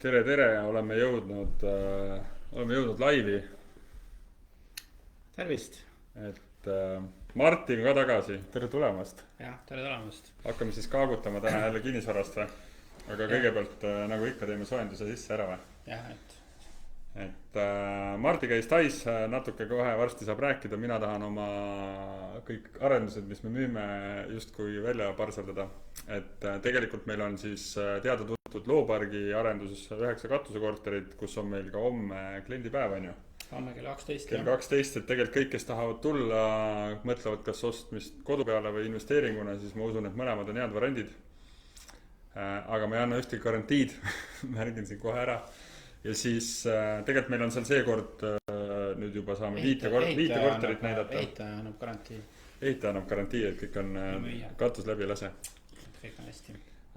Tere, oleme jõudnud laivi, Tervist! et Martin ka tagasi, tere tulemast. Jah, tere tulemast! Hakkame siis kaagutama täna jälle kinnisvarast või? Aga Jah. kõigepealt nagu ikka teeme soojenduse sisse ära või? Jah, Et Marti käis Tais, natuke kohe varsti saab rääkida, mina tahan oma kõik arendused, mis me müüme, justkui välja parsaldada. Et tegelikult meil on siis teada-tuntud Loopargi arenduses 9 katusekorterit, kus on meil ka homme kliendipäev, on ju. homme kell 12. Kell 12, et tegelikult kõik, kes tahavad tulla, mõtlevad kas ostmist kodu peale või investeeringuna, siis ma usun, et mõlemad on head variandid. Aga ma ei anna ühtegi garantiid, märgin siin kohe ära. Ja siis tegelikult meil on seal seekord nüüd juba saame viite korterit näidata. Ehitaja annab garantii. Ehitaja annab garantii, et kõik on katus läbi lase. Kõik on hästi.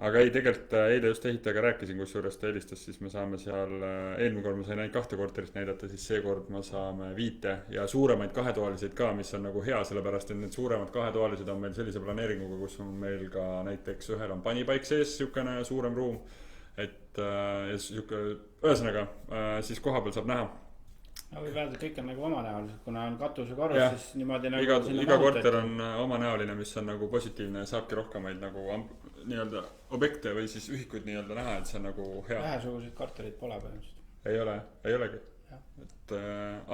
Aga ei, tegelikult eile just ehitajaga rääkisin, kus juures ta helistas, siis me saame seal, eelmine kord ma sain ainult 2 korterit näidata, siis seekord ma saame 5 ja suuremaid kahetoaliseid ka, mis on nagu hea, sellepärast et need suuremad kahetoalised on meil sellise planeeringuga, kus on meil ka näiteks ühel on panipaik sees, siukene suurem ruum. Et ühesõnaga, siis koha peal saab näha. Võib öelda, et kõik on nagu omanäolised, kuna on katuse korrus, siis niimoodi nagu iga korter on omanäoline, mis on nagu positiivne ja saabki rohkemaid nagu nii-öelda objekte või siis ühikuid nii-öelda näha, et see on nagu hea. Vähesuguseid korterid pole põhimõtteliselt. Ei olegi. Et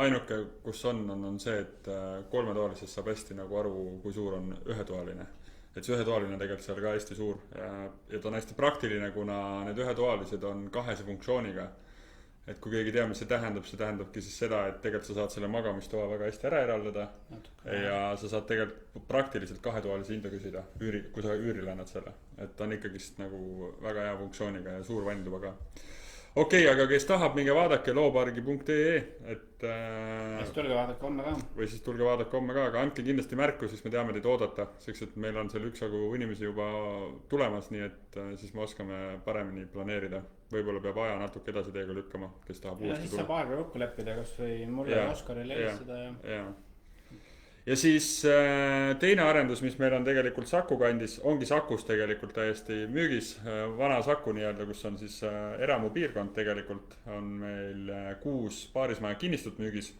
ainuke, kus on see, et 3-toalisest saab hästi nagu aru, kui suur on ühetoaline. Et see ühetoaline tegelikult seal ka hästi suur ja ta on hästi praktiline, kuna need ühetoalised on 2 funktsiooniga. Et kui keegi teab, mis see tähendabki siis seda, et tegelikult sa saad selle magamistoa väga hästi ära eraldada ja sa saad tegelikult praktiliselt 2-toalise hinda küsida, kui sa üürile annad selle. Et ta on ikkagist nagu väga hea funktsiooniga ja suur vannituba ka. Okei, aga kes tahab, minge vaadake loopargi.ee, et siis tulge vaadake homme ka. Või siis tulge vaadake homme ka, aga andke kindlasti märku, siis me teame teid oodata. Seks, et meil on seal üksjagu inimesi juba tulemas, nii et siis me oskame paremini planeerida. Võib-olla peab aja natuke edasi teiega lükkama, kes tahab uuesti tulla. Ja siis saab aega kokku leppida, kas või mulle ja Oskaril helistada ja siis teine arendus, mis meil on tegelikult Saku kandis, ongi Sakus tegelikult täiesti müügis. Vana Saku nii-öelda, kus on siis eramu piirkond tegelikult, on meil 6 paarismaja kinnistut müügis.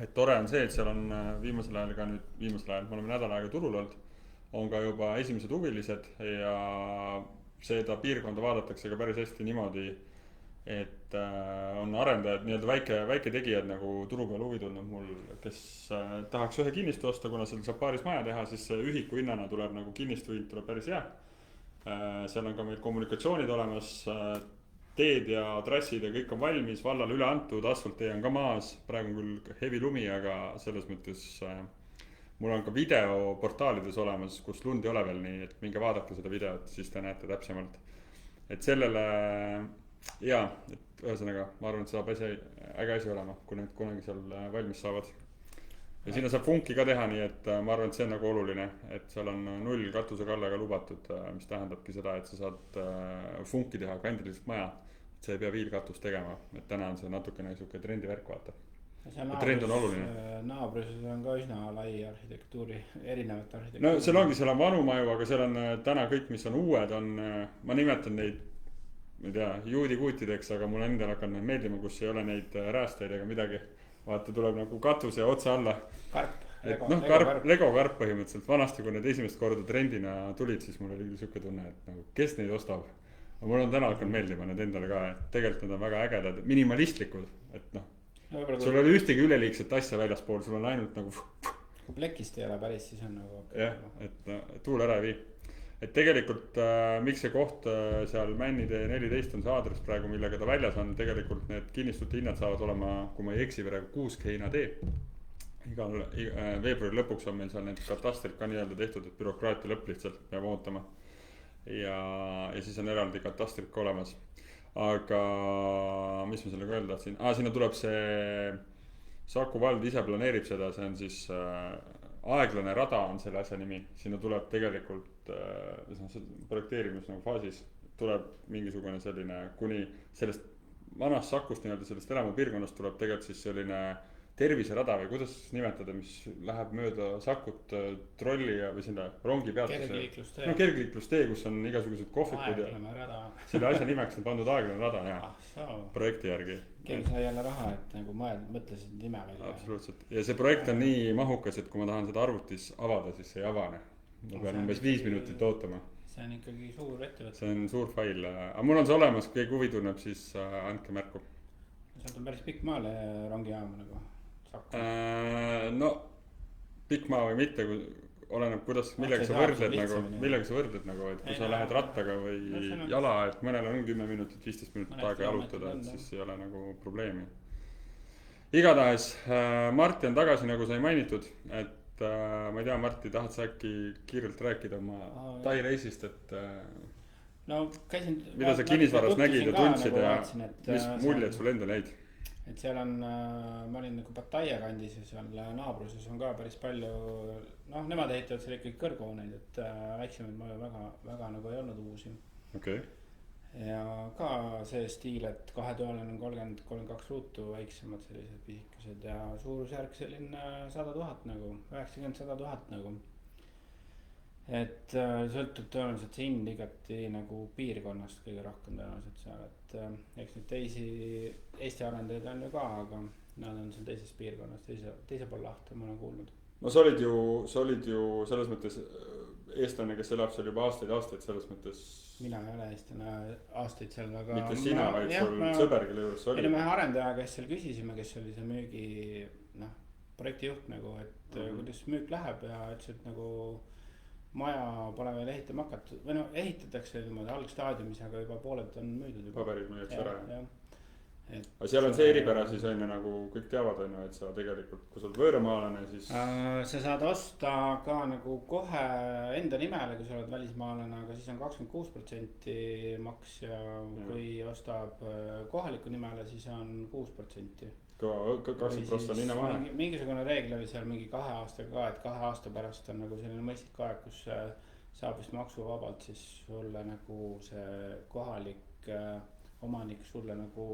Et tore on see, et seal on viimasel ajal, me oleme nädal aega turul olnud, on ka juba esimesed huvilised ja seda piirkonda vaadatakse ka päris hästi niimoodi, et on arendajad, nii-öelda väike tegijad nagu turu peal huvi tulnud mul, kes tahaks ühe kinnistu osta, kuna seal saab paaris maja teha, siis ühiku hinnana tuleb nagu kinnistu hind tuleb päris hea. Seal on ka meil kommunikatsioonid olemas, teed ja trassid ja kõik on valmis, vallal üle antud, asfalttee on ka maas, praegu on küll heavy lumi, aga selles mõttes mul on ka video portaalides olemas, kus lund ei ole veel nii, et minge vaadake seda videot, siis te näete täpsemalt. Et sellele jaa, et ühesõnaga, ma arvan, et saab äge asi olema, kui need kunagi seal valmis saavad. Ja sinna saab funki ka teha, nii et ma arvan, et see on nagu oluline, et seal on 0 katuse kallega lubatud, mis tähendabki seda, et sa saad funki teha kandiliselt maja, et sa ei pea viilkatust tegema, et täna on see natukene niisugune trendivärk vaata. Trend on oluline. Naabruses on ka üsna lai arhitektuuri, erinevat arhitektuuri. No seal on vanu maju, aga seal on täna kõik, mis on uued, ma nimetan neid ma ei tea, juudikuutideks, aga mul endal hakanud meeldima, kus ei ole neid räästeid ega midagi. Vaata, tuleb nagu katus ja otsa alla. Lego karp põhimõtteliselt. Vanasti, kui need esimest korda trendina tulid, siis mul oli siuke tunne, et nagu, kes neid ostab. Aga mul on täna hakanud meeldima need endale ka, et tegelikult nad on väga ägedad, minimalistlikud, et sul oli ühtegi üleliigset asja väljaspool, sul on ainult nagu kui plekist ei ole päris, siis on nagu jah, et tuul ära ei vii. Et tegelikult miks see koht seal Männitee 14 on see aadress praegu, millega ta väljas on, tegelikult need kinnistute hinnad saavad olema, kui ma ei eksi praegu, 6 heina tee. Igal veebruari lõpuks on meil seal need katastrid ka nii-öelda tehtud, et bürokraatia lõpp lihtsalt peab ootama. Ja siis on eraldi katastrid ka olemas. Aga mis ma sellega öelda tahtsin? Sinna tuleb see Saku vald ise planeerib seda, see on siis aeglane rada on selle asja nimi. Sinna tuleb tegelikult projekteerimus nagu faasis tuleb mingisugune selline, kuni sellest vanast Sakust nii-öelda sellest elamu piirkonnast tuleb tegelikult siis selline terviserada või kuidas nimetada, mis läheb mööda Sakut trolli ja või sinna rongipeatuse. Kergliiklustee. No kergliiklustee, kus on igasugused kohvikud ja Aeglane rada. selle asja nimeks on pandud aeglane rada, jah. Soo. Projekti järgi. Keegi sai jälle raha, et nagu mõtlesid nime välja. Absoluutselt. Ja see projekt on nii mahukas, et kui ma tahan seda arvutis avada, siis see ei avane. Ma pean umbes 5 minutit ootama. See on ikkagi suur ettevõte. See on suur fail. Aga mul on see olemas, kui keegi huvi tunneb, siis andke märku. Sealt on päris pikk maale rongijaama nagu Saku. No pikk maa või mitte, oleneb kuidas, millega sa võrdled nagu, et kui sa lähed rattaga või jala, et mõnel on 10 minutit, 15 minutit aega jalutada, et siis ei ole nagu probleemi. Igatahes Marti on tagasi, nagu sai mainitud, et ma ei tea, Marti, tahad sa äkki kiirelt rääkida oma Tai reisist, et no käisin mida sa kinnisvaras nägid ja tundsid ja mis muljed sul endal jäid? Et seal on, ma olin nagu Pattaya kandis ja seal naabruses on ka päris palju, noh, nemad ehitavad seal ikkagi kõrghooneid, et väiksemaid maju väga nagu ei olnud uusi. Okay. Ja ka see stiil, et 2-toaline on 30-32 ruutu, väiksemad sellised pisikesed ja suurusjärk selline 100 000 nagu, 90-100 000 nagu. Et sõltub tõenäoliselt see hind igati nagu piirkonnast kõige rohkem tõenäoliselt seal, et eks neid teisi Eesti arendajaid on ju ka, aga nad on seal teises piirkonnas, teise pool lahti, ma olen kuulnud. No sa olid ju selles mõttes eestlane, kes elab seal juba aastaid selles mõttes. Mina ei ole eestlane aastaid seal, aga mitte sina, vaid sul sõber, kelle juures oli. Meil on ühe arendaja, kes seal küsisime, kes oli see müügi, noh, projektijuht nagu, et kuidas müük läheb ja ütles, et nagu maja pole veel ehitama hakatud, või no ehitatakse niimoodi algstaadiumis, aga juba pooled on müüdud juba. Paberid müüakse ära, jah. Aga seal on see eripära siis on ju nagu kõik teavad on ju, et sa tegelikult, kui sa oled võõramaalane, siis sa saad osta ka nagu kohe enda nimele, kui sa oled välismaalane, aga siis on 26% maks ja kui ostab kohaliku nimele, siis on 6%. 20% on hinna vahe. Mingisugune reegel oli seal mingi 2 aastaga ka, et 2 aasta pärast on nagu selline mõistlik aeg, kus saab vist maksuvabalt siis sulle nagu see kohalik omanik sulle nagu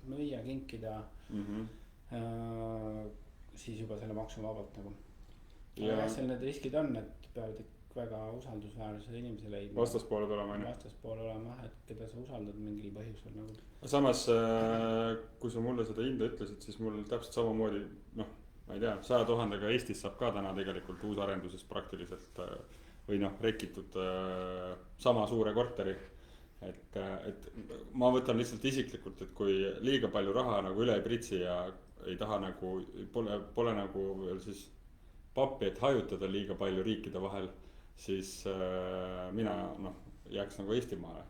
müüa, kinkida siis juba selle maksuvabalt nagu. Aga seal need riskid on, et peavad väga usaldusväärse inimese leidma. Vastaspooled olema, on ju? Vastaspoole olema, et keda sa usaldad mingil põhjusel nagu. Samas, kui sa mulle seda hinda ütlesid, siis mul täpselt samamoodi, noh, ma ei tea, 100 000-ga Eestis saab ka täna tegelikult uusarenduses praktiliselt või noh, rekitud sama suure korteri. Et ma võtan lihtsalt isiklikult, et kui liiga palju raha nagu üle ei pritsi ja ei taha nagu, pole nagu veel siis pappi, et hajutada liiga palju riikide vahel, siis mina jääks nagu Eestimaale.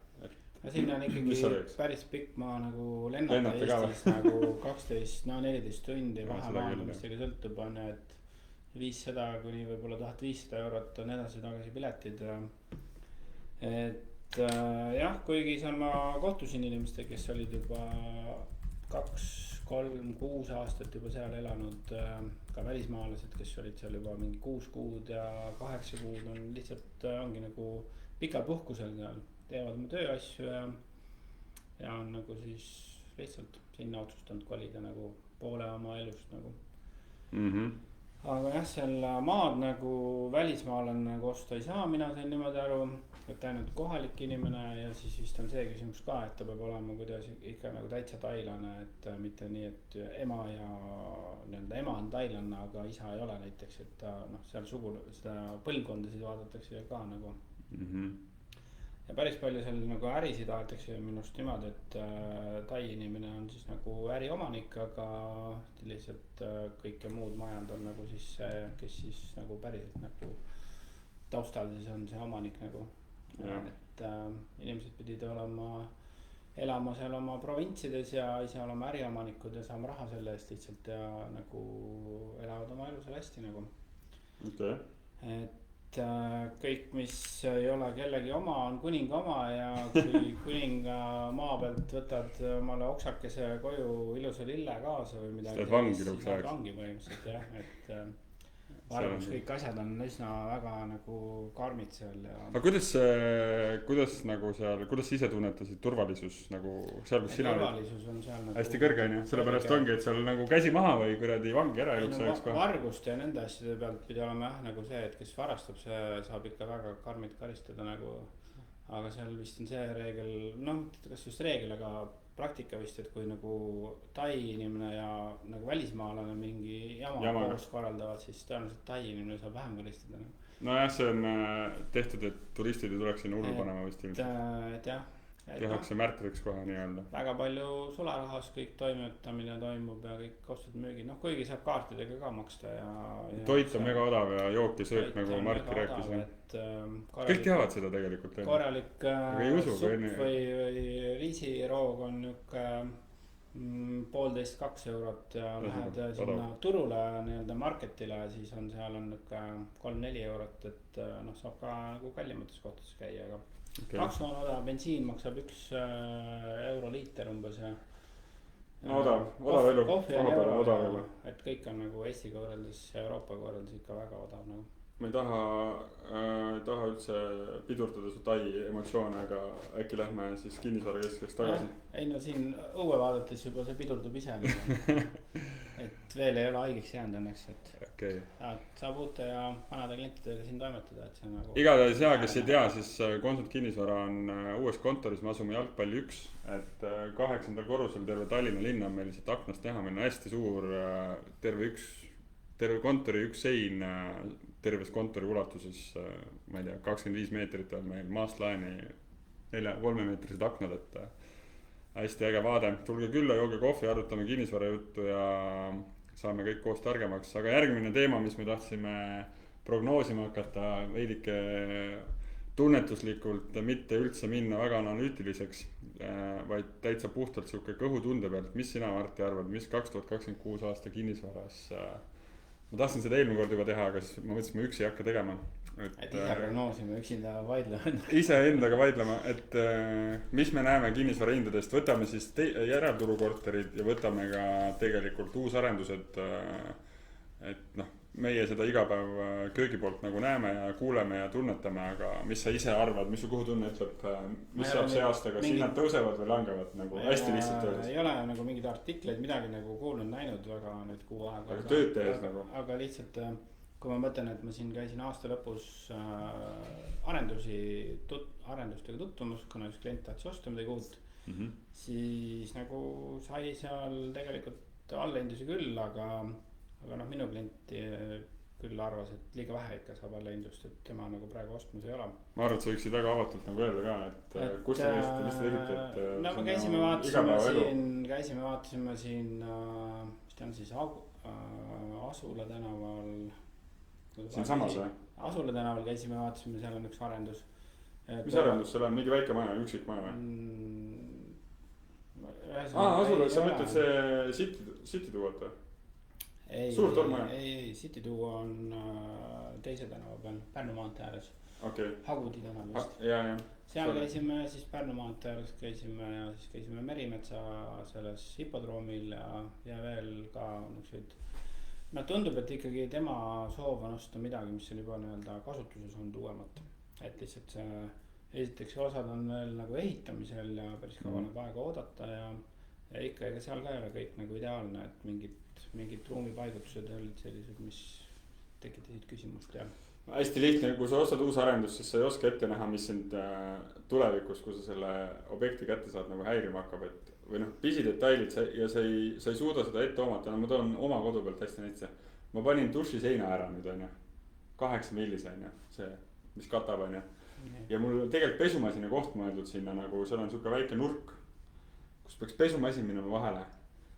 Siin on ikkagi päris pikk maa nagu lennata Eestis nagu 12-14 tundi vahemaandumistega sõltub on, et 500 kuni võib-olla 1500 eurot on edasi-tagasi piletid. Et jah, kuigi seal ma kohtusin inimestega, kes olid juba 2-3-6 aastat juba seal elanud, ka välismaalased, kes olid seal juba mingi 6 kuud ja 8 kuud on lihtsalt ongi nagu pikal puhkusel seal, teevad oma tööasju ja on nagu siis lihtsalt sinna otsustanud kolida nagu poole oma elust nagu. Aga jah, seal maad nagu välismaalan nagu osta ei saa, mina sain niimoodi aru, et ainult kohalik inimene ja siis vist on see küsimus ka, et ta peab olema kuidas ikka nagu täitsa tailane, et mitte nii, et ema ja nii-öelda ema on tailanna, aga isa ei ole näiteks, et ta noh, seal seda põlvkondasid vaadatakse ka nagu. Ja päris palju seal nagu ärisid aetakse minust niimoodi, et Tai inimene on siis nagu äriomanik, aga lihtsalt kõike muud majand on nagu siis see, kes siis nagu päriselt nagu taustal siis on see omanik nagu. Et inimesed pidid elama seal oma provintsides ja ise olema äriomanikud ja saama raha selle eest lihtsalt ja nagu elavad oma elu seal hästi nagu. Et kõik, mis ei ole kellegi oma, on kuninga oma ja kui kuninga maa pealt võtad omale oksakese koju ilusa lille kaasa või midagi. Seda vangi lõpuks ajaks. Vangi põhimõtteliselt jah, et vargus, kõik asjad on üsna väga nagu karmid seal ja. aga kuidas nagu seal, kuidas sa ise tunnetasid turvalisus nagu seal, kus sina olid? turvalisus on seal nagu hästi kõrge on ju, sellepärast ongi, et seal nagu käsi maha või kuradi vangi ära eluks ajaks kohe. varguste ja nende asjade pealt pidi olema jah nagu see, et kes varastab, see saab ikka väga karmilt karistada nagu. aga seal vist on see reegel, noh, kas just reegel, aga praktika vist, et kui nagu Tai inimene ja nagu välismaalane mingi jama koos korraldavad, siis tõenäoliselt Tai inimene saab vähem karistada. nojah, see on tehtud, et turistid ei tuleks sinna hullu panema vist ilmselt. Et jah. Tehakse märtrideks kohe nii-öelda. väga palju sularahas kõik toimetamine toimub ja kõik ostud müügid, noh kuigi saab kaartidega ka maksta ja toit on mega odav ja jook ja söök nagu Marki rääkis. Kõik teavad seda tegelikult. korralik supp või riisiroog on niuke 1,5–2 eurot ja lähed sinna turule nii-öelda marketile, siis on seal on niuke 3–4 eurot, et noh saab ka nagu kallimates kohtades käia, aga Paksu on odav, bensiin maksab 1 euro liiter umbes ja. No odav elu, odav elu. Et kõik on nagu Eestiga võrreldes ja Euroopaga võrreldes ikka väga odav nagu. Ma ei taha üldse pidurdada su Tai emotsioone, aga äkki lähme siis Kinnisvara Keskeks tagasi. Ei no siin õue vaadates juba see pidurdub ise. Et veel ei ole haigeks jäänud õnneks, et okay. Saab uute ja vanade klientidega siin toimetada, et see nagu. Igatahes hea, kes ei tea, siis Consult Kinnisvara on uues kontoris, me asume Jalgpalli 1, et 8. korrusel terve Tallinna linna on meil lihtsalt aknast teha, meil on hästi suur terve kontori üks sein terves kontori ulatuses, ma ei tea, 25 meetrit on meil maast laeni 3 meetrised aknad, et hästi äge vaade. Tulge külla, jooge kohvi, arutame kinnisvara juttu ja saame kõik koos targemaks. Aga järgmine teema, mis me tahtsime prognoosima hakata veidike tunnetuslikult, mitte üldse minna väga analüütiliseks, vaid täitsa puhtalt siuke kõhutunde pealt. Mis sina, Martti, arvad, mis 2026 aasta kinnisvaras? Ma tahtsin seda eelmine kord juba teha, aga siis ma mõtlesin, ma üksi ei hakka tegema. Et ise prognoosime, üksinda vaidlema. Ise endaga vaidlema, et mis me näeme kinnisvara hindadest. Võtame siis järelturukorterid ja võtame ka tegelikult uusarendused. Et noh, meie seda iga päev köögi poolt nagu näeme ja kuuleme ja tunnetame, aga mis sa ise arvad, mis su kõhutunne ütleb, mis saab see aasta, kas hinnad tõusevad või langevad nagu hästi lihtsalt öeldes? Ei ole nagu mingid artikleid, midagi nagu kuulnud, näinud väga nüüd kuu aega. Aga tööd tehes nagu? Aga lihtsalt, kui ma mõtlen, et ma siin käisin aasta lõpus arendustega tutvumus, kuna üks klient tahtis osta midagi uut, siis nagu sai seal tegelikult allahindusi küll, aga noh, minu klient küll arvas, et liiga vähe ikka saab allahindust, et tema nagu praegu ostmas ei ole. Ma arvan, et sa võiksid väga avatult nagu öelda ka, et kus te käisite, mis te tegite? No me käisime vaatasime siin, mis ta on siis Asula tänaval. Siin samas või? Asula tänaval käisime, vaatasime, seal on üks arendus. Mis arendus, seal on mingi väike maja, üksik maja või? Asula, sa mõtled see City Duot või? Suur tormaja? Ei, City Duo on teise tänava peal, Pärnu maantee ääres. Okay. Hagudi tänav vist. Seal käisime, siis Pärnu maantee ääres käisime ja siis käisime Merimetsa selles hipodroomil ja veel ka nukseid. No tundub, et ikkagi tema soov on osta midagi, mis on juba nii-öelda kasutuses on uuemat. Et lihtsalt see, esiteks osad on veel nagu ehitamisel ja päris kaua nagu aega oodata ja ikka ega seal ka ei ole kõik nagu ideaalne, et mingid ruumipaigutused olid sellised, mis tekitasid küsimust ja. Hästi lihtne, kui sa ostad uusarendust, siis sa ei oska ette näha, mis sind tulevikus, kui sa selle objekti kätte saad nagu häirima hakkab, et või noh, pisidetailid ja sa ei suuda seda ette omata. No ma toon oma kodu pealt hästi näitse. Ma panin duši seina ära nüüd on ju, 8 millise on ju, see, mis katab on ju. Ja mul tegelikult pesumasina koht mõeldud sinna nagu, seal on siuke väike nurk, kus peaks pesumasin minema vahele.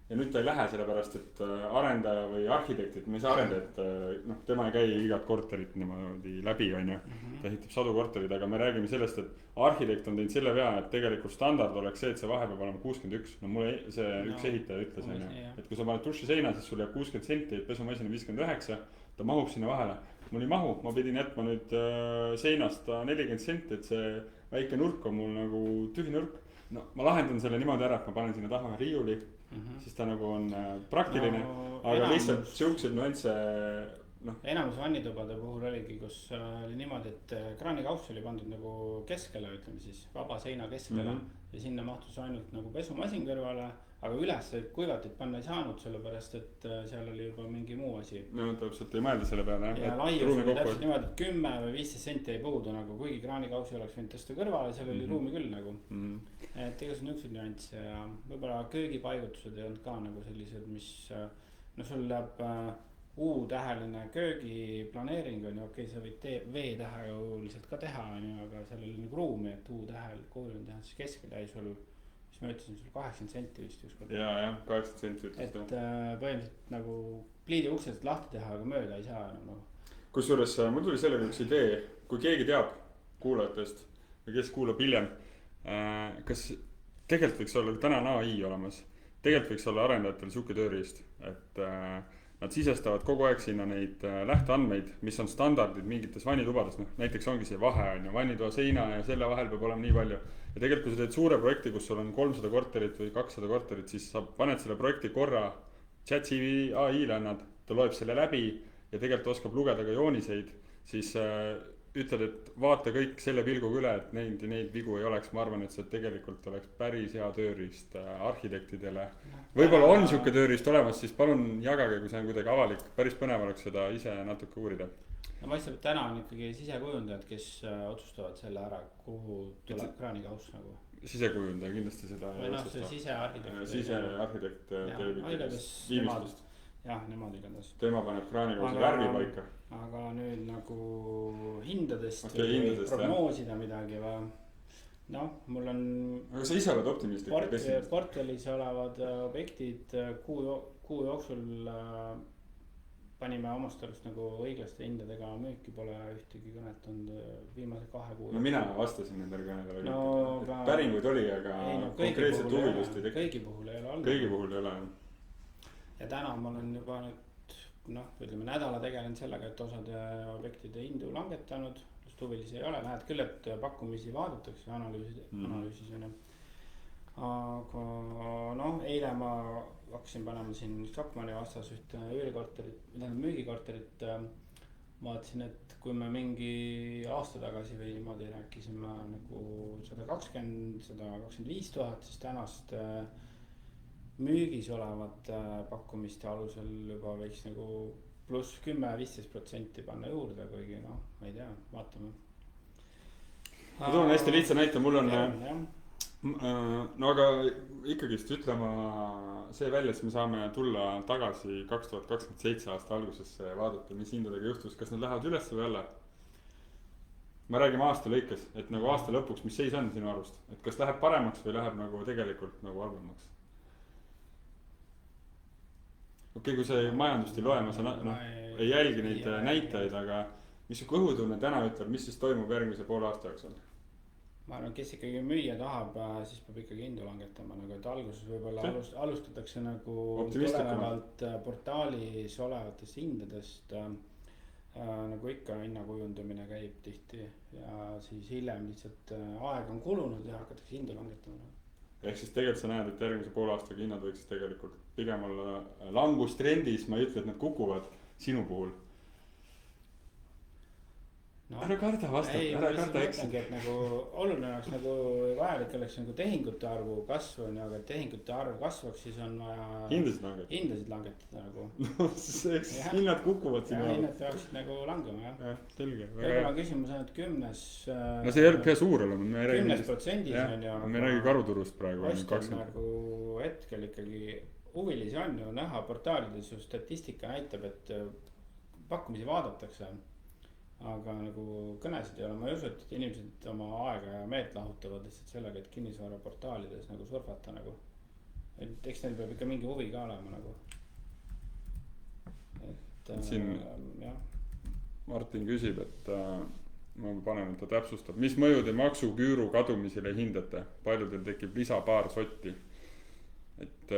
Ja nüüd ta ei lähe sellepärast, et arendaja või arhitektid, me ei saa arendajat, noh, tema ei käi igat korterit niimoodi läbi, on ju. Ta ehitab sadu korterid, aga me räägime sellest, et arhitekt on teinud selle vea, et tegelikult standard oleks see, et see vahe peab olema 61. No mulle see üks ehitaja ütles, on ju. Et kui sa paned duši seina, siis sul jääb 60 senti, pesumasina 59, ta mahub sinna vahele. Mul ei mahu, ma pidin jätma nüüd seinast 40 senti, et see väike nurk on mul nagu tühi nurk. No ma lahendan selle niimoodi ära, et ma panen sinna taha riiuli. Siis ta nagu on praktiline, aga lihtsalt siuksed nüansse enamus vannitubade puhul oligi, kus oli niimoodi, et kraanikauss oli pandud nagu keskele, ütleme siis vaba seina keskele ja sinna mahtus ainult nagu pesumasin kõrvale, aga üles kuivatit panna ei saanud, sellepärast et seal oli juba mingi muu asi. No täpselt ei mõelda selle peale. Ja laius oli täpselt niimoodi, et 10 või 15 senti ei puudu nagu, kuigi kraanikausi oleks võinud tõsta kõrvale, seal oli ruumi küll nagu. Et igasugused niisugused nüansse ja võib-olla köögipaigutused ei olnud ka nagu sellised, mis no sul läheb U-täheline köögiplaneering on ju, okei, sa võid V-tähe ju lihtsalt ka teha, aga seal oli nagu ruumi, et U-tähel koolin teha, siis keskel jäi sul, mis ma ütlesin, sul 80 senti vist ükskord. Jah, 80 senti ütles. Et põhimõtteliselt nagu pliidi uksed lahti teha, aga mööda ei saa enam nagu. Kusjuures mul tuli sellega üks idee, kui keegi teab kuulajatest või kes kuulab hiljem, kas tegelikult võiks olla täna AI olemas, tegelikult võiks olla arendajatel siuke tööriist, et nad sisestavad kogu aeg sinna neid lähteandmeid, mis on standardid mingites vannitubades, näiteks ongi see vahe on ju, vannitoa seina ja selle vahel peab olema nii palju. Ja tegelikult kui sa teed suure projekti, kus sul on 300 korterit või 200 korterit, siis sa paned selle projekti korra ChatGPT AI-le annad, ta loeb selle läbi ja tegelikult oskab lugeda ka jooniseid, siis ütled, et vaata kõik selle pilguga üle, et neid vigu ei oleks. Ma arvan, et see tegelikult oleks päris hea tööriist arhitektidele. Võib-olla on siuke tööriist olemas, siis palun jagage, kui see on kuidagi avalik. Päris põnev oleks seda ise natuke uurida. No paistab, et täna on ikkagi sisekujundajad, kes otsustavad selle ära, kuhu tuleb kraanikauss nagu. Sisekujundaja kindlasti seda või noh, see sisearhitekt. Sisearhitekt teeb viimistlust. Jah, nemad igatahes. Tema paneb kraanikausi värvi paika. Aga nüüd nagu hindadest või prognoosida midagi või noh, mul on. Aga sa ise oled optimistlik. Portfellis olevad objektid kuu jooksul panime omast arust nagu õiglaste hindadega müüki, pole ühtegi kõnetanud viimase 2 kuu. No mina vastasin nendele kõnedele. No, päringuid oli, aga konkreetset huvilust ei teki. Kõigi puhul ei ole olnud. Kõigi puhul ei ole. Ja täna ma olen juba nüüd, ütleme nädala tegelenud sellega, et osade objektide hindu langetanud. Just huvilisi ei ole, näed küll, et pakkumisi vaadatakse analüüsis on. Aga eile ma hakkasin panema siin Stockmanni vastas ühte üürikorterit, müügikorterit. Vaatasin, et kui me mingi aasta tagasi või niimoodi rääkisime nagu 125 000, siis tänast müügis olevat pakkumiste alusel juba võiks nagu pluss 10-15% panna juurde, kuigi ma ei tea, vaatame. Ma toon hästi lihtsa näite, mul on no aga ikkagist ütlema see välja, et me saame tulla tagasi 2027 aasta algusesse ja vaadata, mis hindadega juhtus, kas nad lähevad üles või alla. Ma räägime aasta lõikes, et nagu aasta lõpuks, mis seis on sinu arvust, et kas läheb paremaks või läheb nagu tegelikult nagu halvemaks. Okei, kui sa majandust ei loe, ma ei jälgi neid näitajaid, aga mis su kõhutunne täna ütleb, mis siis toimub järgmise poole aasta jooksul? Ma arvan, kes ikkagi müüa tahab, siis peab ikkagi hindu langetama, nagu et alguses võib-olla alustatakse nagu tulenevalt portaalis olevatest hindadest, nagu ikka hinnakujundamine käib tihti ja siis hiljem lihtsalt aeg on kulunud ja hakatakse hindu langetama. Ehk siis tegelikult sa näed, et järgmise poole aastaga hinnad võiksid tegelikult pigem olla langustrendis, ma ei ütle, et nad kukuvad sinu puhul. Ära karda vastata, ära karda eksida. Nagu oluline oleks nagu vajalik oleks nagu tehingute arvu kasvu, aga tehingute arv kasvaks, siis on vaja hindasid langetada nagu. No eks hinnad kukuvad sinu arvu. Hinnad peaksid nagu langema, jah. Selge. Võib-olla küsimus on, et 10. No see ei ole pea suur olema. 10% on ju. Me räägi karuturust praegu. Ostab nagu hetkel ikkagi huvilisi on ju näha portaalides ju statistika näitab, et pakkumisi vaadatakse. Aga nagu kõnesid ei ole, ma ei usu, et inimesed oma aega ja meelt lahutavad lihtsalt sellega, et kinnisvara portaalides nagu surfata nagu. Et eks neil peab ikka mingi huvi ka olema nagu. Et siin jah. Martin küsib, et ma panen, et ta täpsustab, mis mõjude maksuküüru kadumisele hindate? Palju teil tekib lisapaar sotti? Et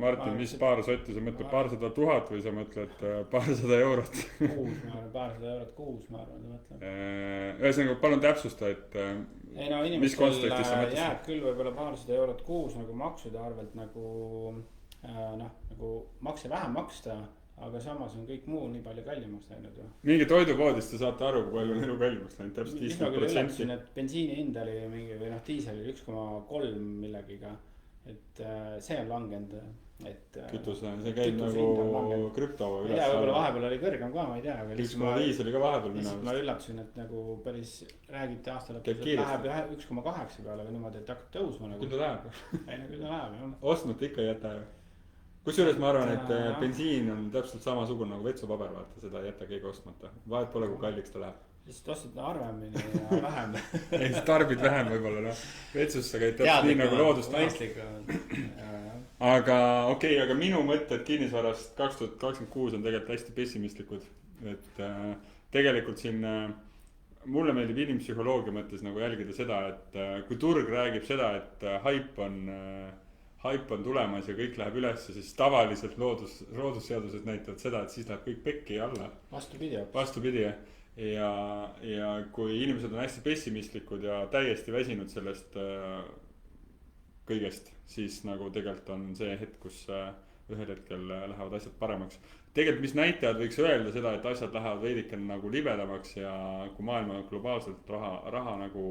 Martin, mis paar sotti, sa mõtled paarsada 000 või sa mõtled paarsada eurot? Kuus, ma arvan, paarsada eurot kuus, ma arvan, ta mõtleb. Ühesõnaga, palun täpsusta, et mis kontekstis sa mõtlesid? Jääb küll võib-olla paarsada eurot kuus nagu maksude arvelt nagu makse vähem maksta, aga samas on kõik muu nii palju kallimaks läinud ju. mingi toidupoodist te saate aru, kui palju on elu kallimaks läinud, täpselt 50%. et bensiini hind oli mingi või noh, diisel oli 1,3 millegiga, et see on langenud, et kütuse, see käib nagu krüpto üles. ei tea, võib-olla vahepeal oli kõrgem ka, ma ei tea. 1,5 oli ka vahepeal minu arust. Ma üllatasin, et nagu päris räägiti aasta lõpus, et läheb 1,8 peale või niimoodi, et hakkab tõusma nagu. Küll ta läheb. ei no küll ta läheb, jah. Ostnud ikka ei jäta ju. Kusjuures ma arvan, et bensiin on täpselt samasugune nagu vetsupaber, vaata, seda ei jäta keegi ostmata. Vahet pole, kui kalliks ta läheb. Lihtsalt ostad harvemini ja vähem. ei, siis tarbid vähem võib-olla, noh. Vetsus sa käid täpselt nii nagu loodust. Aga okei, aga minu mõtted kinnisvarast 2026 on tegelikult hästi pessimistlikud. Et tegelikult siin mulle meeldib inimpsühholoogia mõttes nagu jälgida seda, et kui turg räägib seda, et hype on tulemas ja kõik läheb üles, siis tavaliselt loodusseadused näitavad seda, et siis läheb kõik pekki alla. Vastupidi. Ja kui inimesed on hästi pessimistlikud ja täiesti väsinud sellest kõigest, siis nagu tegelikult on see hetk, kus ühel hetkel lähevad asjad paremaks. Tegelikult mis näitajad võiks öelda seda, et asjad lähevad veidikene nagu libedamaks ja kui maailma globaalselt raha nagu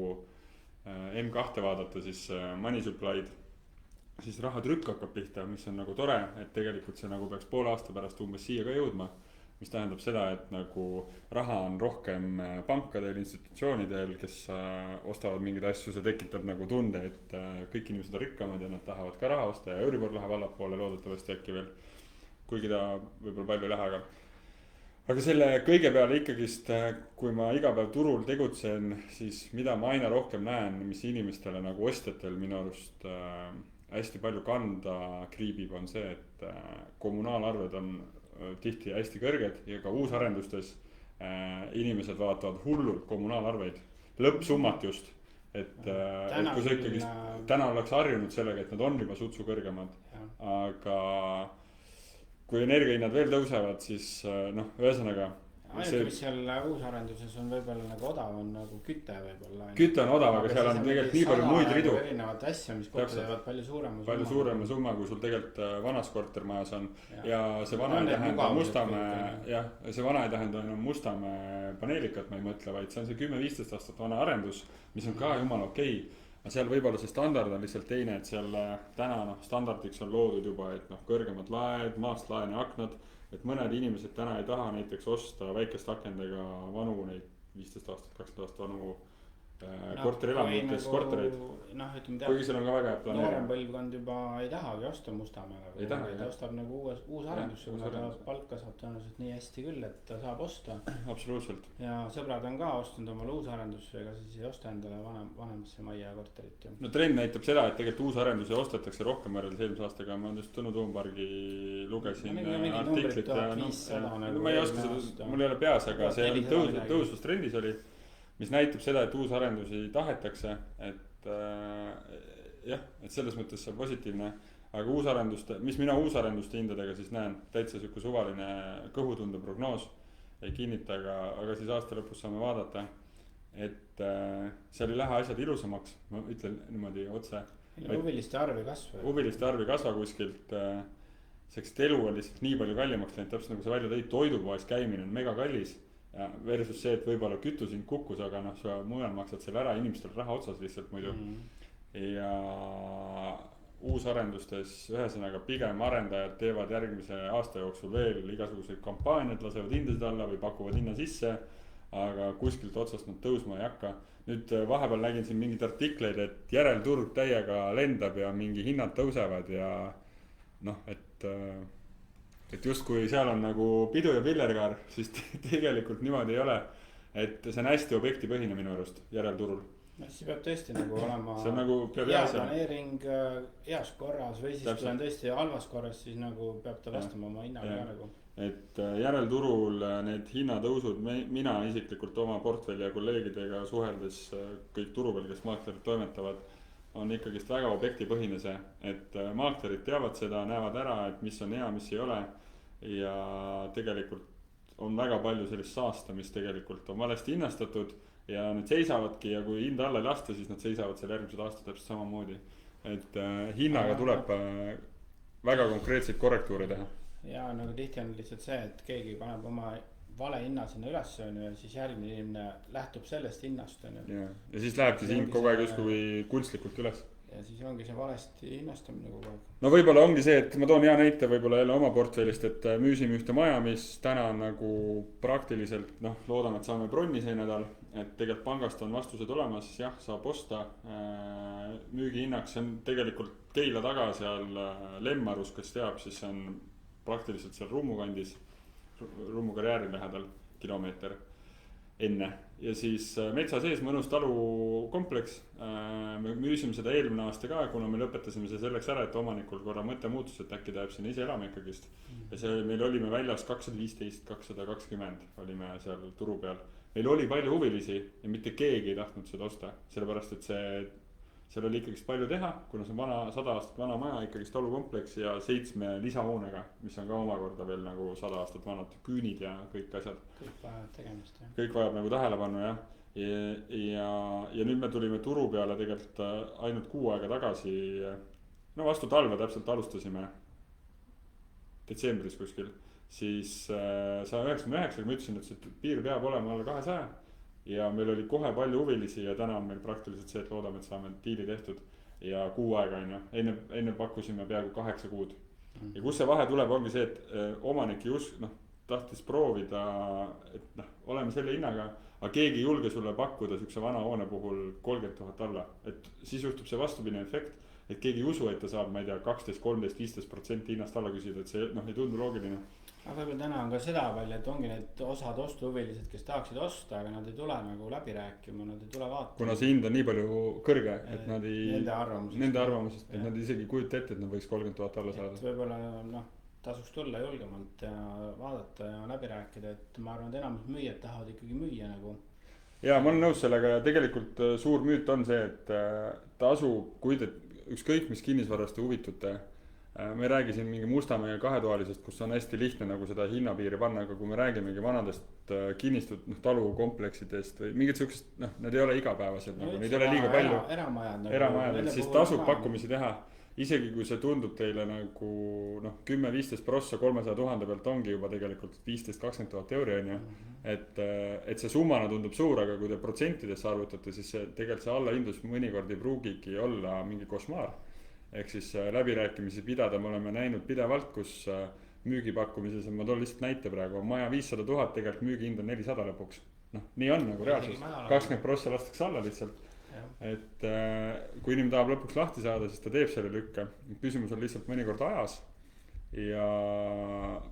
M2 vaadata, siis money supply'd, siis rahatrükk hakkab pihta, mis on nagu tore, et tegelikult see nagu peaks poole aasta pärast umbes siia ka jõudma. Mis tähendab seda, et nagu raha on rohkem pankadel, institutsioonidel, kes ostavad mingeid asju, see tekitab nagu tunde, et kõik inimesed on rikkamad ja nad tahavad ka raha osta ja Euribor läheb allapoole loodetavasti äkki veel, kuigi ta võib-olla palju ei lähe, aga selle kõige peale ikkagist, kui ma iga päev turul tegutsen, siis mida ma aina rohkem näen, mis inimestele nagu ostjatel minu arust hästi palju kanda kriibib, on see, et kommunaalarved on tihti hästi kõrged ja ka uusarendustes inimesed vaatavad hullult kommunaalarveid, lõppsummat just, et kui see ikkagi täna oleks harjunud sellega, et nad on juba sutsu kõrgemad, aga kui energiahinnad veel tõusevad, siis noh, ühesõnaga ainuke, mis seal uusarenduses on võib-olla nagu odav, on nagu küte võib-olla. Küte on odav, aga seal on tegelikult nii palju muid ridu. Erinevat asja, mis kokku teevad palju suurema summa, kui sul tegelikult vanas kortermajas on. Ja see vana ei tähenda Mustamäe, jah, see vana ei tähenda enam Mustamäe paneelikat, ma ei mõtle, vaid see on see 10-15 aastat vana arendus, mis on ka jumala okei. Aga seal võib-olla see standard on lihtsalt teine, et seal täna standardiks on loodud juba, et kõrgemad laed, maast laene aknad. Et mõned inimesed täna ei taha näiteks osta väikest akendega vanu neid 15 aastat, 20 aastat vanu korterelamutes kortereid. Kuigi seal on ka väga planeerinud. Noorem põlvkond juba ei tahagi osta Mustamäe. Ta ostab nagu uus arendusse, kuna ta palka saab tõenäoliselt nii hästi küll, et ta saab osta. Absoluutselt. Ja sõbrad on ka ostnud omale uus arendusse, ega siis ei osta endale vanemasse majja korterit. No trend näitab seda, et tegelikult uus arendusi ostetakse rohkem võrreldes eelmise aastaga. Ma just Tõnu Toompargi lugesin artiklit. Ma ei oska seda, mul ei ole peas, aga see tõusus trendis oli. Mis näitab seda, et uusarendusi tahetakse, et jah, et selles mõttes see on positiivne, aga uusarenduste, mis mina uusarenduste hindadega siis näen, täitsa selline suvaline kõhutunde prognoos ei kinnita, aga siis aasta lõpus saame vaadata, et seal ei lähe asjad ilusamaks, ma ütlen niimoodi otse. Huviliste arv ei kasva. Huviliste arv ei kasva kuskilt, sest elu on lihtsalt nii palju kallimaks läinud, täpselt nagu sa välja tõid, toidupoes käimine on mega kallis. Versus see, et võib-olla kütusind kukkus, aga sa mujal maksad selle ära, inimestel raha otsas lihtsalt muidu. Ja uusarendustes ühesõnaga pigem arendajad teevad järgmise aasta jooksul veel igasuguseid kampaaniad, lasevad hindasid alla või pakuvad hinna sisse, aga kuskilt otsast nad tõusma ei hakka. Nüüd vahepeal nägin siin mingid artikleid, et järelturg täiega lendab ja mingi hinnad tõusevad ja noh, et just kui seal on nagu pidu ja pillerkaar, siis tegelikult niimoodi ei ole, et see on hästi objektipõhine minu arust järelturul. Siis peab tõesti nagu olema nagu hea planeering heas korras või siis kui on tõesti halvas korras, siis nagu peab ta vastama oma hinnaga nagu. Et järelturul need hinnatõusud, mina isiklikult oma portfelli ja kolleegidega suheldes kõik turu peal, kes maaklerid toimetavad, on ikkagist väga objektipõhine see, et maaklerid teavad seda, näevad ära, et mis on hea, mis ei ole ja tegelikult on väga palju sellist saasta, mis tegelikult on valesti hinnastatud ja need seisavadki ja kui hinda alla ei lasta, siis nad seisavad seal järgmised aastad täpselt samamoodi, et hinnaga tuleb väga konkreetseid korrektuure teha. ja nagu tihti on lihtsalt see, et keegi paneb oma vale hinna sinna üles on ju ja siis järgmine inimene lähtub sellest hinnast on ju. Ja siis lähebki see hind kogu aeg justkui kunstlikult üles. Ja siis ongi see valesti hinnastamine kogu aeg. No võib-olla ongi see, et ma toon hea näite võib-olla jälle oma portfellist, et müüsime ühte maja, mis täna on nagu praktiliselt, loodame, et saame bronni see nädal, et tegelikult pangast on vastused olemas, jah, saab osta. Müügihinnaks on tegelikult Keila taga seal Lemmarus, kes teab, siis on praktiliselt seal Rummu kandis, Rummu karjääri lähedal kilomeeter enne. Ja siis metsa sees mõnus talukompleks. Me müüsime seda eelmine aasta ka, kuna me lõpetasime see selleks ära, et omanikul korra mõte muutus, et äkki ta jääb sinna ise elama ikkagist. Ja see meil olime väljas 215, 220 olime seal turu peal. Meil oli palju huvilisi ja mitte keegi ei tahtnud seda osta, sellepärast et seal oli ikkagist palju teha, kuna see on 100 aastat vana maja ikkagist talukompleks ja 7 lisahoonega, mis on ka omakorda veel nagu 100 aastat vanad küünid ja kõik asjad. Kõik vajab tegemist, jah. Kõik vajab nagu tähelepanu, jah. Ja nüüd me tulime turu peale tegelikult ainult 6 aega tagasi. No vastu talve täpselt alustasime detsembris kuskil. Siis 199, ma ütlesin, et piir peab olema alla 200. Ja meil oli kohe palju huvilisi ja täna on meil praktiliselt see, et loodame, et saame diili tehtud. Ja 6 aega on ju, enne pakkusime peaaegu 8 kuud. Ja kus see vahe tuleb, ongi see, et omanik tahtis proovida, et oleme selle hinnaga, aga keegi ei julge sulle pakkuda sükse vana hoone puhul 30 000 alla. Et siis juhtub see vastupidine efekt, et keegi ei usu, et ta saab, ma ei tea, 12, 13, 15% hinnast alla küsida, et see ei tundu loogiline. Aga võib-olla täna on ka seda palju, et ongi need osad ostuhuvilised, kes tahaksid osta, aga nad ei tule nagu läbi rääkima, nad ei tule vaatama. Kuna see hind on nii palju kõrge, et nad ei... Nende arvamusest, et nad isegi kujuta ette, et nad võiks 30 000 alla saada. Et võib-olla tasuks tulla julgemalt ja vaadata ja läbi rääkida, et ma arvan, et enamus müüjad tahavad ikkagi müüa nagu. Ja ma olen nõus sellega ja tegelikult suur müüt on see, et tasu, kui te ükskõik mis kinnisvarast huvitute, me ei räägi siin mingi Mustamäe 2-toalisest, kus on hästi lihtne nagu seda hinnapiiri panna, aga kui me räägimegi vanadest kinnistud talukompleksidest või mingid sellised, need ei ole igapäevased, neid ei ole liiga palju. Eramajad, siis tasub pakkumisi teha. Isegi kui see tundub teile nagu 10-15 prossa 300 000 pealt ongi juba tegelikult 15-20 000 euri on ju. Et see summana tundub suur, aga kui te protsentidesse arvutate, siis tegelikult see allahindlus mõnikord ei pruugigi olla mingi košmaar. Ehk siis läbirääkimisi pidada me oleme näinud pidevalt, kus müügipakkumises, ma toon lihtsalt näite praegu, maja 500 000, tegelikult müügihind on 400 lõpuks. Nii on nagu reaalsus, 20% lastakse alla lihtsalt. Et kui inimene tahab lõpuks lahti saada, siis ta teeb selle lükke. Küsimus on lihtsalt mõnikord ajas. Ja